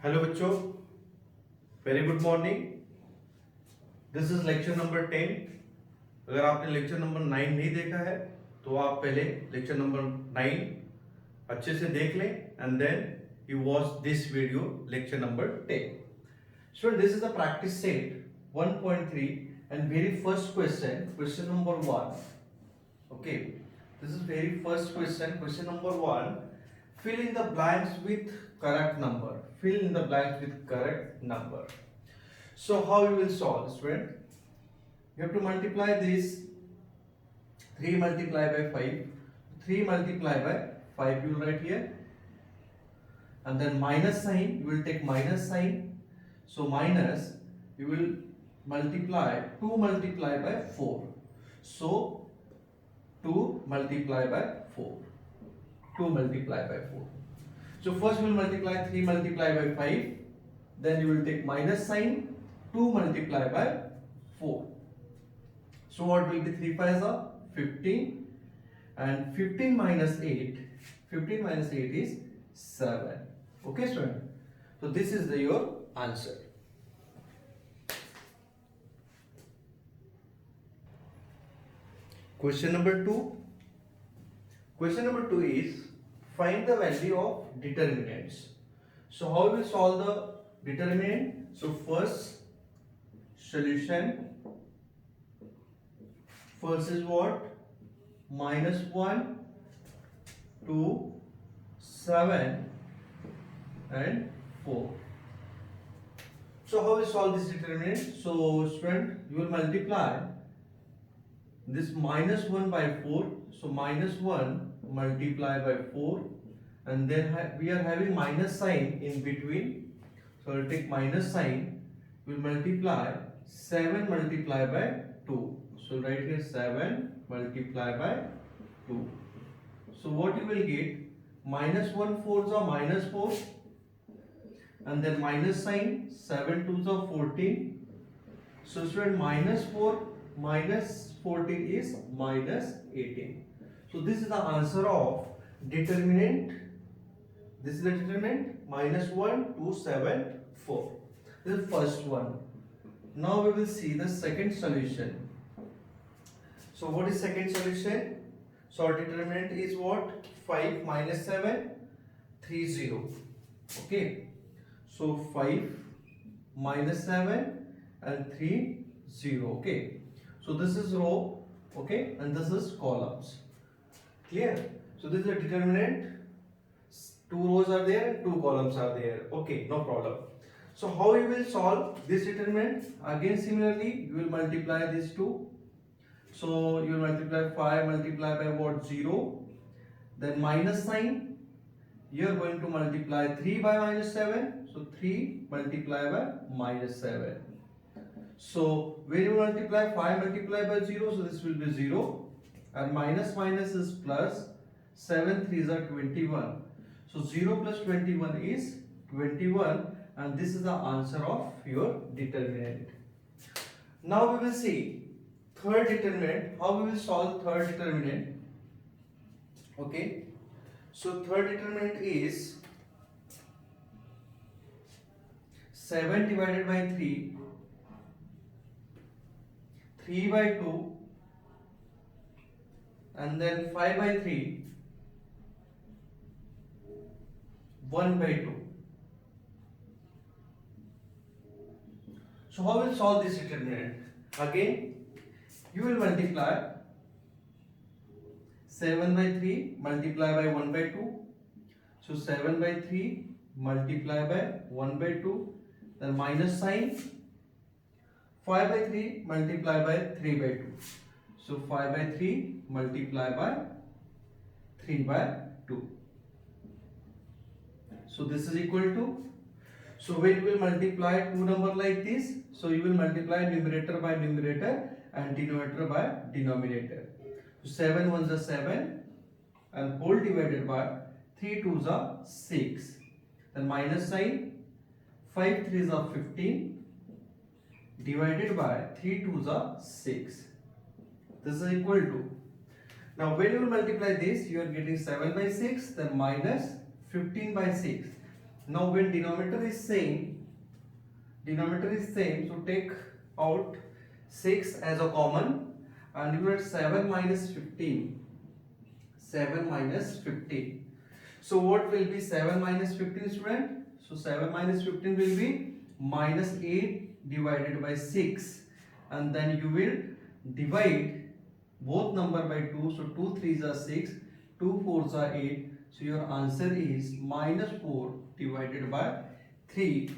Hello बच्चों, very good morning. This is lecture number 10। अगर आपने लेक्चर नंबर 9 नहीं देखा है तो आप पहले लेक्चर नंबर 9 अच्छे से देख लें and then you watch this video lecture number 10। Student, this is the practice set 1.3 and very first question number 1. Okay, this is very first question number 1. Fill in the blanks with correct number. Fill in the blanks with correct number. So how you will solve, student? You have to multiply this 3 multiply by 5. 3 multiply by 5 you will write here, and then minus sign, you will take minus sign. So minus, you will multiply 2 multiply by 4. So 2 multiply by 4. 2 multiply by 4. So first we will multiply 3 multiply by 5. Then you will take minus sign, 2 multiply by 4. So what will be 3 5s are 15, and 15 minus 8. 15 minus 8 is 7. Okay, student. So this is your answer. Question number 2. Question number 2 is find the value of determinants. So how we will solve the determinant? So first solution, first is what? Minus 1, 2, 7 and 4. So how we solve this determinant? So student, you will multiply this minus 1 by 4. So minus 1 multiply by 4, and then we are having minus sign in between. So I will take minus sign. We will multiply 7 multiply by 2. So write here 7 multiply by 2. So what you will get? Minus 1 4s are minus 4, and then minus sign, 7 2s are 14. So student, minus 4 minus 14 is minus 18. So this is the answer of determinant. This is the determinant minus 1 2 7 4. This is first one. Now we will see the second solution. So what is second solution? So our determinant is what? 5 minus 7 3 0. Okay. So 5 minus 7 and 3 0. Okay. So this is row, okay, and this is columns. Clear? So this is the determinant. 2 rows are there, 2 columns are there. Okay, no problem. So how you will solve this determinant? Again similarly, you will multiply these two. So you will multiply 5 multiply by what? 0. Then minus sign. You are going to multiply 3 by minus 7. So 3 multiply by minus 7. So when you multiply 5 multiply by 0, so this will be 0, and minus minus is plus. 7 3s are 21. So 0 plus 21 is 21, and this is the answer of your determinant. Now we will see third determinant. How we will solve third determinant? Okay. So third determinant is 7 divided by 3, 3 by 2, and then 5 by 3, 1 by 2. So how will solve this determinant? Again, you will multiply 7 by 3 multiply by 1 by 2. So 7 by 3 multiply by 1 by 2. Then minus sign. 5 by 3 multiply by 3 by 2. So 5 by 3 multiply by 3 by 2. So this is equal to. So when you will multiply two numbers like this, so you will multiply numerator by numerator and denominator by denominator. So 7 ones are 7, and whole divided by 3 twos are 6. Then minus sign, 5 threes are 15, divided by 3 twos are 6. This is equal to. Now when you will multiply this, you are getting 7 by 6, then minus 15 by 6. Now when denominator is same, so take out 6 as a common, and you get 7 minus 15. 7 minus 15. So what will be 7 minus 15, student? So 7 minus 15 will be minus 8 divided by 6, and then you will divide both number by 2. So 2 3s are 6, 2 4s are 8. So your answer is minus 4 divided by 3.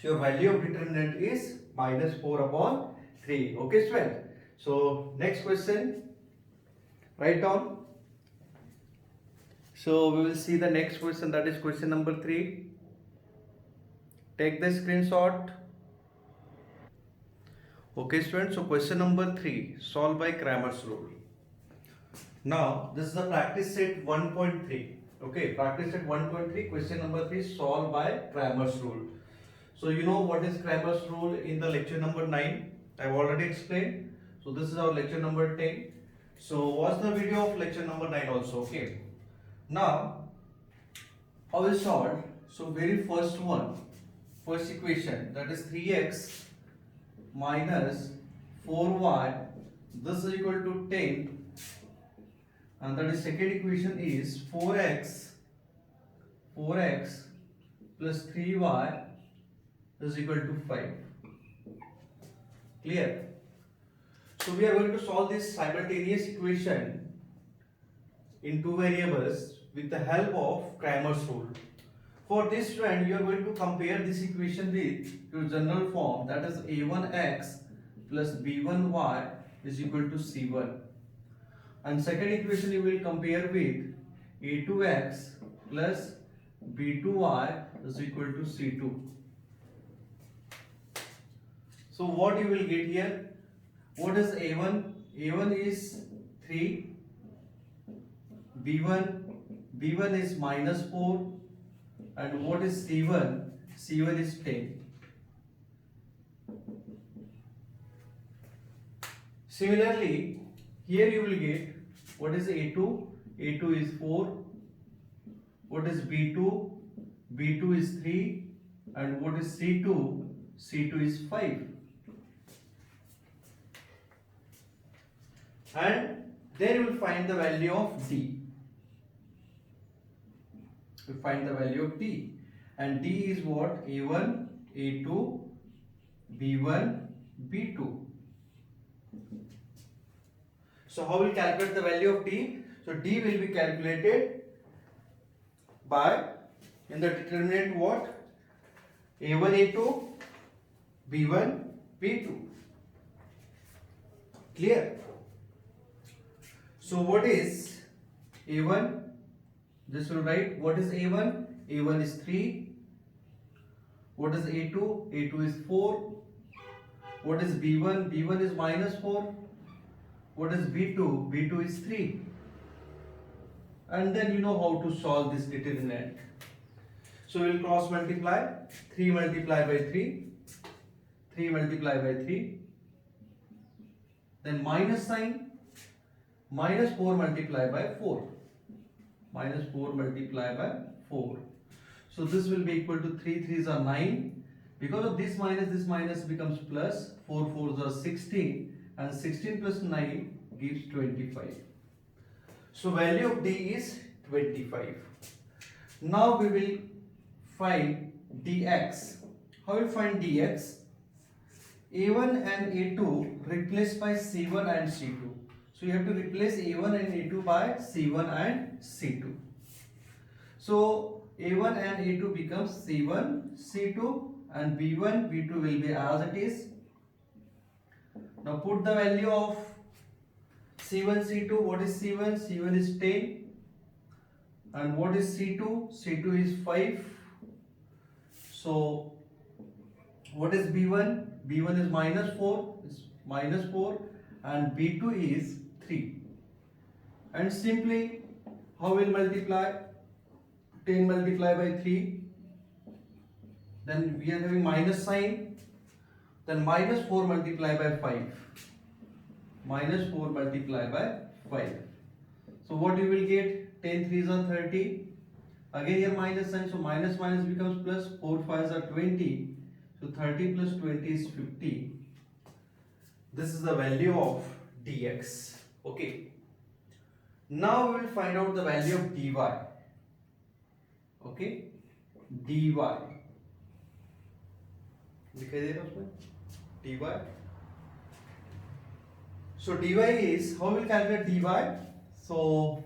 So your value of determinant is minus 4 upon 3. Okay, student? So next question, write down. So we will see the next question, that is question number 3. Take the screenshot. Okay, students, so question number 3, solved by Cramer's rule. Now, this is the practice set 1.3. Okay, practice set 1.3, question number 3, solved by Cramer's rule. So, you know what is Cramer's rule in the lecture number 9. I have already explained. So, this is our lecture number 10. So, watch the video of lecture number 9 also. Okay. Now, how is solved? So, very first equation, that is 3x minus 4y, this is equal to 10, and that is second equation is 4x plus 3y is equal to 5. Clear? So we are going to solve this simultaneous equation in two variables with the help of Cramer's rule. For this trend, you are going to compare this equation with your general form, that is a1x plus b1y is equal to c1. And second equation you will compare with a2x plus b2y is equal to c2. So what you will get here? What is a1? a1 is 3, b1 is minus 4, and what is c1? c1 is 10. Similarly, here you will get what is a2? a2 is 4. What is b2? b2 is 3. And what is c2? c2 is 5. And then you will find the value of d. We find the value of d, and d is what? a1, a2, b1, b2. So how will calculate the value of d? So d will be calculated by, in the determinant, what? a1, a2, b1, b2. Clear? So what is a1? This will write what is a1? a1 is 3. What is a2? a2 is 4. What is b1? b1 is minus 4. What is b2? b2 is 3. And then you know how to solve this determinant. So we will cross multiply. 3 multiply by 3. 3 multiply by 3. Then minus sign. Minus 4 multiply by 4. Minus 4 multiply by 4. So this will be equal to 3 3s are 9. Because of this minus becomes plus. 4 4s are 16. And 16 plus 9 gives 25. So value of d is 25. Now we will find dx. How will we find dx? a1 and a2 replaced by c1 and c2. So you have to replace a1 and a2 by c1 and c2. So a1 and a2 becomes c1, c2, and b1, b2 will be as it is. Now put the value of c1, c2. What is c1? c1 is 10. And what is c2? c2 is 5. So what is b1? b1 is minus 4. Is minus 4. And b2 is 3. And simply, how will multiply? 10 multiply by 3. Then we are having minus sign. Then minus 4 multiply by 5. Minus 4 multiply by 5. So what you will get? 10 3s are 30. Again here minus sign, so minus minus becomes plus. 4 5s are 20. So 30 plus 20 is 50. This is the value of dx. Okay. Now we will find out the value of dy. Okay. dy. दिखाई दे रहा है उसमें dy. So dy is, how we will calculate dy? So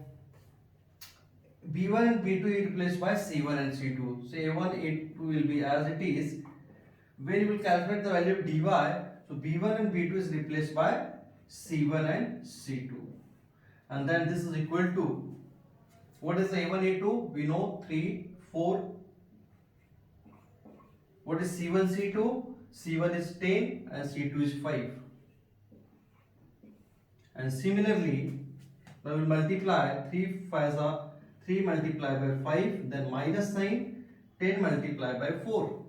b1 and b2 is replaced by c1 and c2. So a1 a2 will be as it is. When you will calculate the value of dy, so b1 and b2 is replaced by c1 and c2, and then this is equal to, what is the a1 a2? We know 3 4. What is c1 c2? c1 is 10 and c2 is 5. And similarly, we will multiply 3 5s are 3 multiplied by 5, then minus sign, 10 multiplied by 4.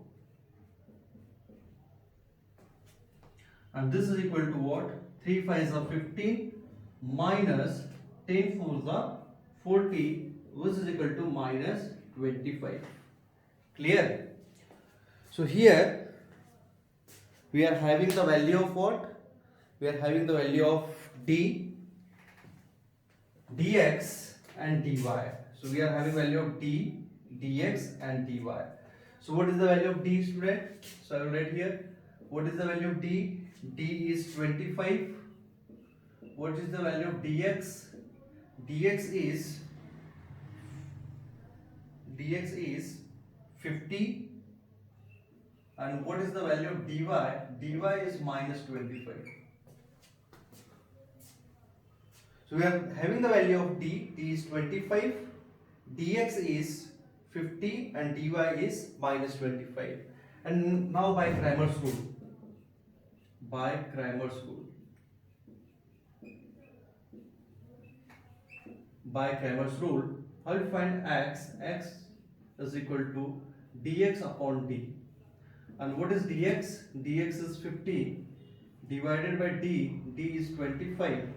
And this is equal to what? 3 5s are 15 minus 10 4s are 40, which is equal to minus 25. Clear? So here we are having the value of what? We are having the value of d, dx and dy. So we are having value of d, dx and dy. So what is the value of d, student? So I will write here. What is the value of d? D is 25. What is the value of dx? dx is 50. And what is the value of dy? dy is minus 25. So we are having the value of d is 25, dx is 50 and dy is minus 25. And now by Cramer's rule, how will you find x? X is equal to dx upon d. And what is dx? dx is 50 divided by d. d is 25.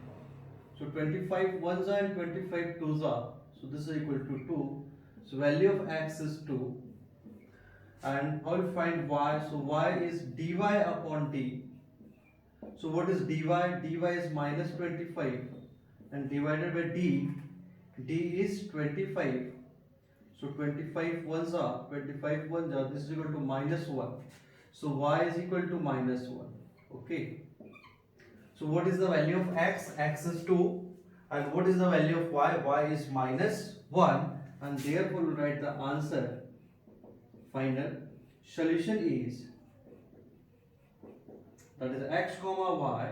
So 25 ones are and 25 twos are. So this is equal to 2. So value of x is 2. And how will you find y? So y is dy upon d. So what is dy? dy is minus 25 and divided by d. d is 25. So 25 ones are, this is equal to minus 1. So y is equal to minus 1. Okay. So what is the value of x? X is 2. And what is the value of y? Y is minus 1. And therefore we write the answer. Final solution is, that is x comma y.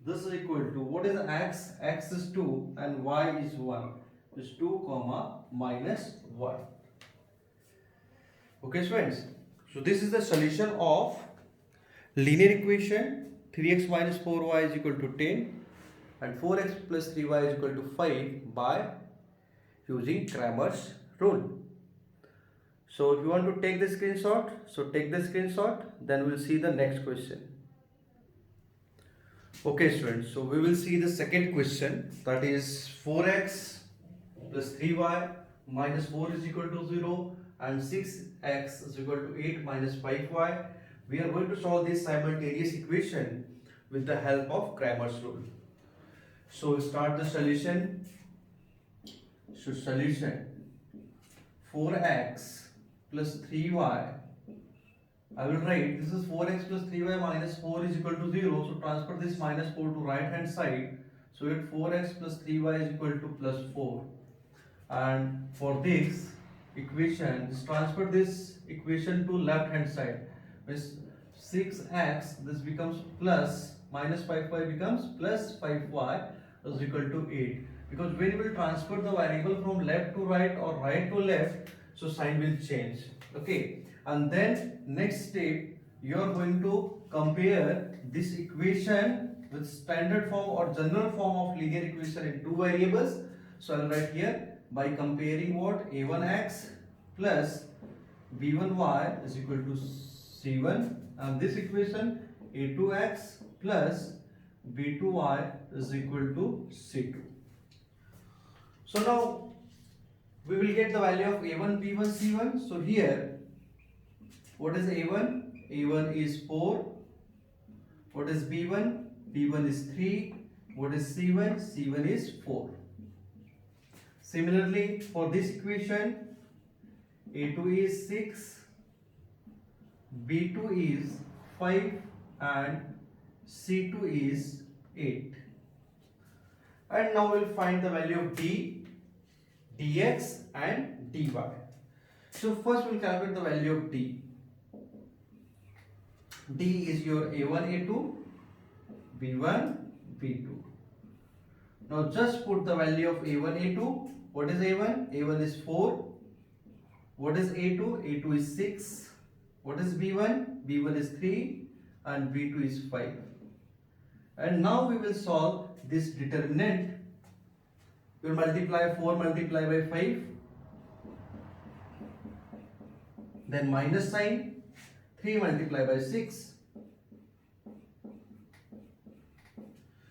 This is equal to, what is x? X is 2 and y is 1. Is 2 comma minus 1. Okay friends. So this is the solution of linear equation 3x minus 4y is equal to 10 and 4x plus 3y is equal to 5 by using Cramer's rule. So if you want to take the screenshot, so take the screenshot, then we'll see the next question. Okay students, so we will see the second question, that is 4x plus 3y minus 4 is equal to 0 and 6x is equal to 8 minus 5y. We are going to solve this simultaneous equation with the help of Cramer's rule. So start the solution. So solution 4x plus 3y. I will write, this is 4x plus 3y minus 4 is equal to 0. So transfer this minus 4 to right hand side. So it 4x plus 3y is equal to plus 4. And for this equation, just transfer this equation to left hand side. Means 6x, this becomes plus, minus 5y becomes plus 5y is equal to 8. Because when you will transfer the variable from left to right or right to left, so sign will change. Okay. And then next step, you are going to compare this equation with standard form or general form of linear equation in two variables. So I will write here, by comparing what? a1x plus b1y is equal to c1, and this equation a2x plus b2y is equal to c2. So now we will get the value of a1, b1, c1. So here, what is a1? a1 is 4. What is b1? b1 is 3. What is c1? c1 is 4. Similarly, for this equation, a2 is 6, b2 is 5 and c2 is 8. And now we'll find the value of d, dx and dy. So first we'll calculate the value of d. D is your a1, a2, b1, b2. Now just put the value of a1, a2. What is a1? a1 is 4. What is a2? a2 is 6. What is b1? b1 is 3 and b2 is 5. And now we will solve this determinant. We will multiply 4 multiply by 5. Then minus sign, 3 multiply by 6.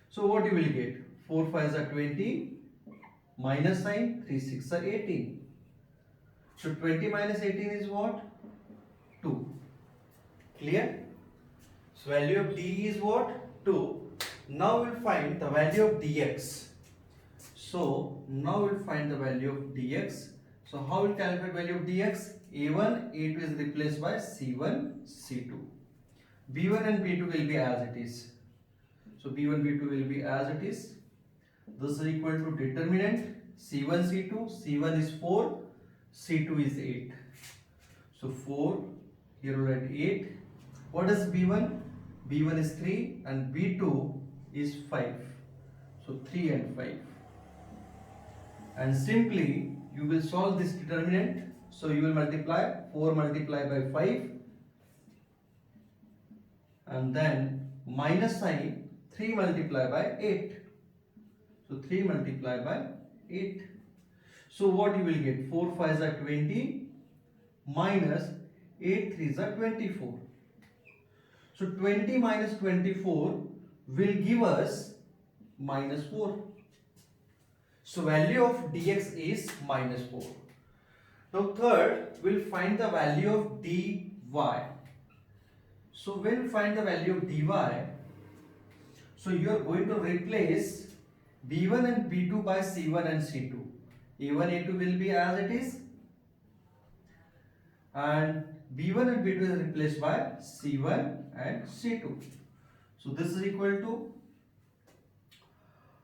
So what you will get? 4 5s are 20, minus sign, 3 6 are 18. So 20 minus 18 is what? 2. Clear? So value of d is what? 2. Now we'll find the value of dx. So now we'll find the value of dx. So how we'll calculate value of dx? a1, a2 is replaced by c1, c2. b1 and b2 will be as it is. So b1, b2 will be as it is. This is equal to determinant c1, c2. c1 is 4, c2 is 8. So 4, here we'll write 8. What is b1? b1 is 3 and b2 is 5. So 3 and 5. And simply you will solve this determinant. So you will multiply 4 multiply by 5 and then minus sign 3 multiply by 8. So 3 multiply by 8. So what you will get? 4 5s are 20 minus 8 3s are 24. So 20 minus 24 will give us minus 4. So value of dx is minus 4. Now third, we'll find the value of dy. So when we find the value of dy, so you are going to replace b1 and b2 by c1 and c2. a1, a2 will be as it is and b1 and b2 is replaced by c1 and c2. So this is equal to,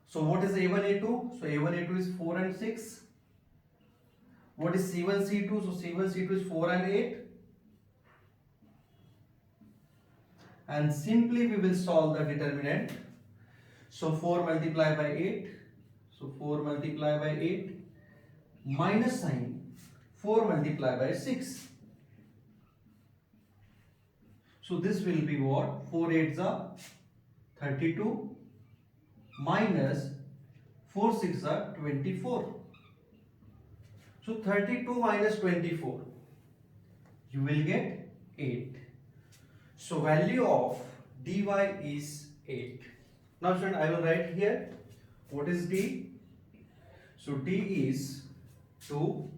so what is a1, a2? So a1, a2 is 4 and 6. What is c1, c2? So c1, c2 is 4 and 8. And simply we will solve the determinant. So 4 multiply by 8. So 4 multiply by 8 minus sign 4 multiply by 6. So this will be what? 4 8s are 32 minus 4 6 are 24. So 32 minus 24, you will get 8. So value of dy is 8. Now student, I will write here what is d. So d is 2.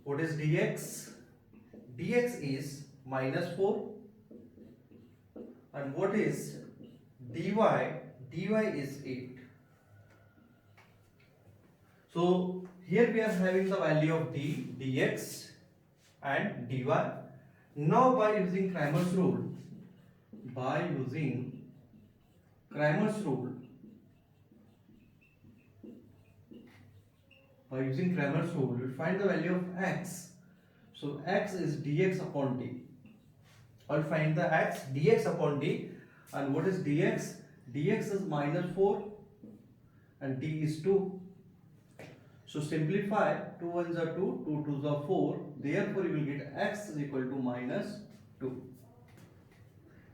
What is dx? Dx is minus 4. And what is dy? Dy is 8. So here we are having the value of d, dx and dy. Now by using Cramer's rule, we find the value of x. So x is dx upon d. I'll find the x dx upon d. And what is dx? Dx is minus 4 and d is 2. So simplify, 2 1s are 2, 2 2s are 4. Therefore, you will get x is equal to minus 2.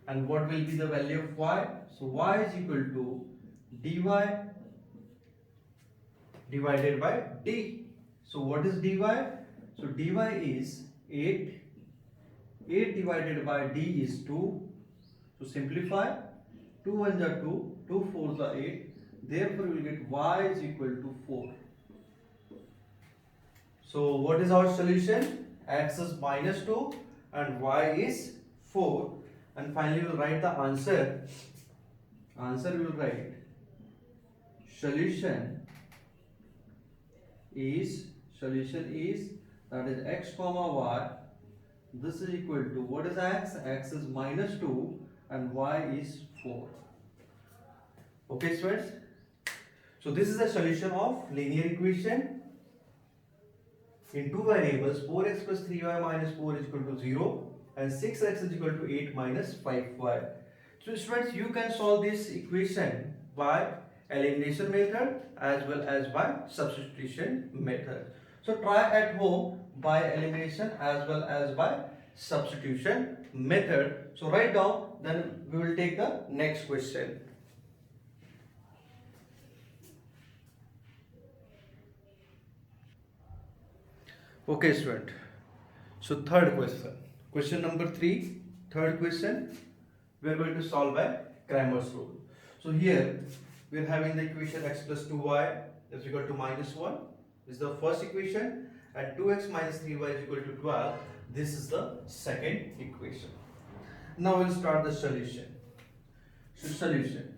And what will be the value of y? So y is equal to dy divided by d. So what is dy? So dy is 8. 8 divided by d is 2. So simplify, 2 1s are 2, 2 4s are 8. Therefore, you will get y is equal to 4. So what is our solution? X is minus 2 and y is 4. And finally we will write the answer. Answer we will write solution is that is x comma y. This is equal to, what is x? X is minus 2 and y is 4. Okay students. So this is the solution of linear equation in two variables. 4x plus 3y minus 4 is equal to 0 and 6x is equal to 8 minus 5y. So students, you can solve this equation by elimination method as well as by substitution method. So try at home by elimination as well as by substitution method. So write down, then we will take the next question. Okay student, so third question, question number 3, third question, we are going to solve by Cramer's rule. So here we are having the equation x plus 2y is equal to minus 1, this is the first equation, and 2x minus 3y is equal to 12, this is the second equation. Now we will start the solution. So solution,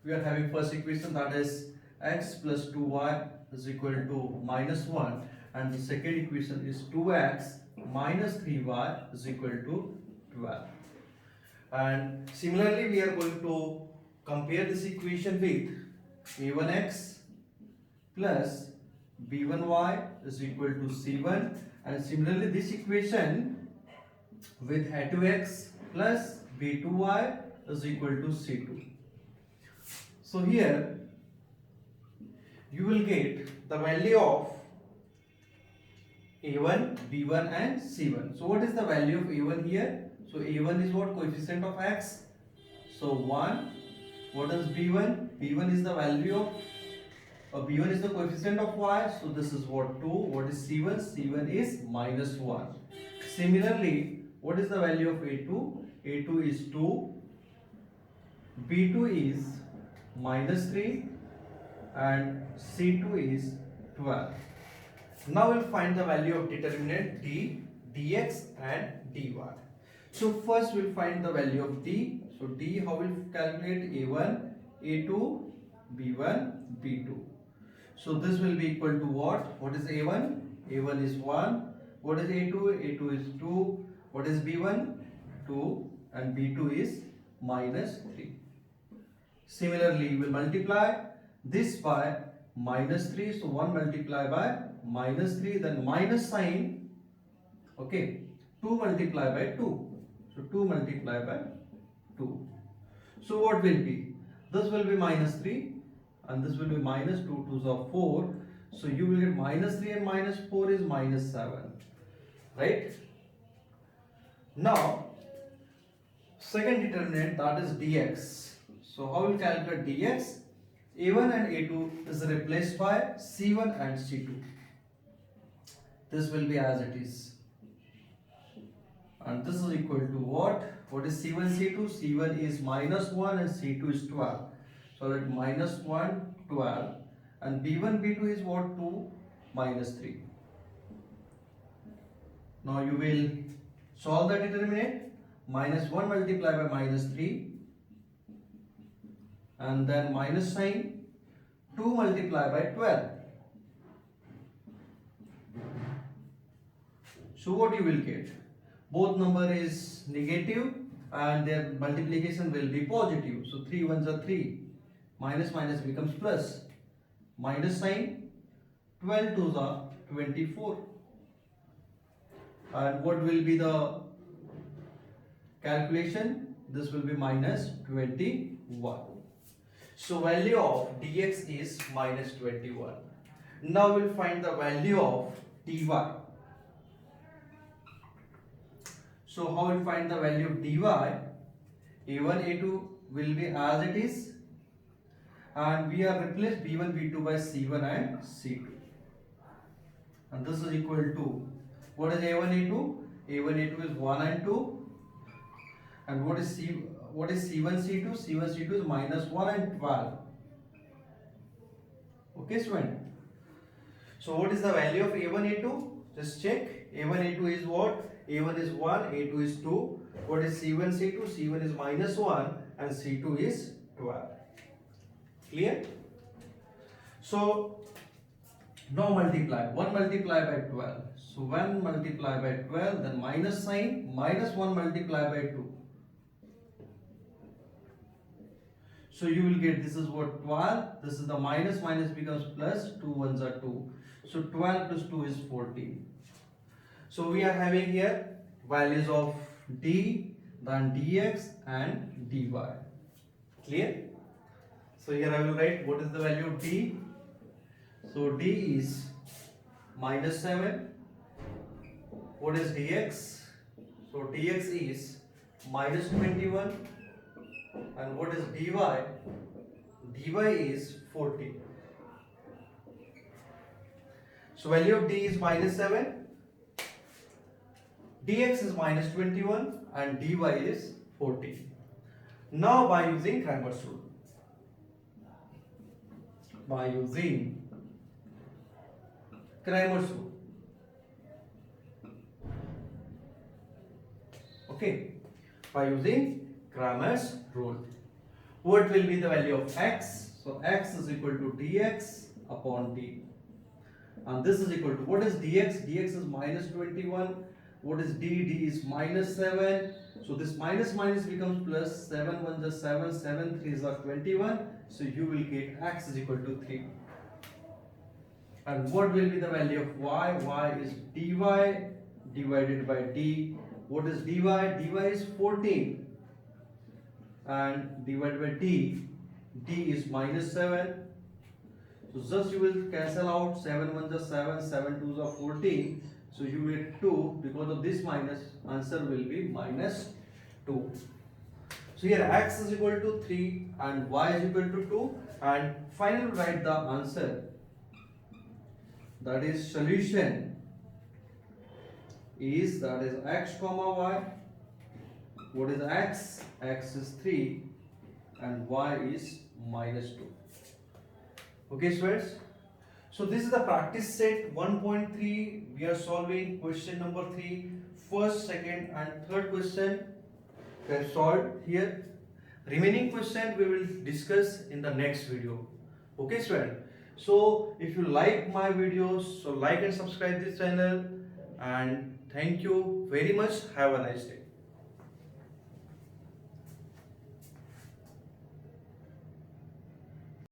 we are having first equation, that is x plus 2y is equal to minus 1, and the second equation is 2x minus 3y is equal to 12. And similarly we are going to compare this equation with a1x plus b1y is equal to c1, and similarly this equation with a2x plus b2y is equal to c2. So here you will get the value of a1, b1 and c1. So what is the value of a1 here? So a1 is what? Coefficient of x. So 1. What is b1? b1 is the value of b1 is the coefficient of y. So this is what? 2. What is c1? c1 is minus 1. Similarly, what is the value of a2? a2 is 2. b2 is minus 3. And C2 is 12. Now we'll find the value of determinant d, dx and dy. So first we'll find the value of d. So d, how we'll calculate? a1, a2, b1, b2. So this will be equal to what? What is a1? a1 is 1. What is a2? a2 is 2. What is b1? 2. And b2 is minus 3. Similarly, we'll multiply this by minus 3, so 1 multiplied by minus 3, then minus sign, okay, 2 multiplied by 2, so 2 multiplied by 2. So what will be? This will be minus 3 and this will be minus 2, 2s are 4, so you will get minus 3 and minus 4 is minus 7, right? Now, second determinant, that is dx. So how will calculate dx? a1 and a2 is replaced by c1 and c2. This will be as it is. And this is equal to what? What is c1, c2? c1 is minus 1 and c2 is 12. So that minus 1, 12. And b1, b2 is what? 2, minus 3. Now you will solve the determinant. Minus 1 multiplied by minus 3. And then minus sign, 2 multiplied by 12. So what you will get? Both number is negative and their multiplication will be positive. So 3 ones are 3. Minus minus becomes plus. Minus sign, 12 twos are 24. And what will be the calculation? This will be minus 21. So value of dx is minus 21. Now we'll find the value of dy. So how we'll find the value of dy? a1, a2 will be as it is, and we are replaced b1, b2 by c1 and c2. And this is equal to, what is a1, a2? a1, a2 is 1 and 2. And what is c1, c2? c1, c2 is minus 1 and 12. Okay, student. So what is the value of A1, A2? Just check. A1, A2 is what? A1 is 1, A2 is 2. What is C1, C2? C1 is minus 1 and C2 is 12. Clear? So now multiply. 1 multiply by 12. So 1 multiply by 12, then minus sign, minus 1 multiply by 2. So you will get, this is what, 12. This is the minus, minus becomes plus, 2 ones are 2. So 12 plus 2 is 14. So we are having here values of d, then dx and dy. Clear? So here I will write what is the value of d. So d is minus 7. What is dx? So dx is minus 21. And what is dy? dy is 40. So value of d is minus 7. Dx is minus 21 and dy is 40. Now by using Cramer's rule. By using Cramer's rule. Okay. By using Cramer's rule. What will be the value of x? So x is equal to dx upon d. And this is equal to, what is dx? dx is minus 21. What is d? d is minus 7. So this minus minus becomes plus. 7 1 is 7, 7 3 is 21. So you will get x is equal to 3. And what will be the value of y? y is dy divided by d. What is dy? dy is 14. And divided by d. d is minus 7. So just you will cancel out. 7 1 is 7, 7 2 is 14. So you will get 2. Because of this minus, answer will be minus 2. So here x is equal to 3 and y is equal to 2. And finally write the answer. That is solution is, that is x comma y. What is x? X is 3 and y is minus 2. Okay students. So this is the practice set 1.3. We are solving question number 3. First, second and third question we have solved here. Remaining question we will discuss in the next video. Okay student. So if you like my videos, so like and subscribe this channel, and thank you very much. Have a nice day.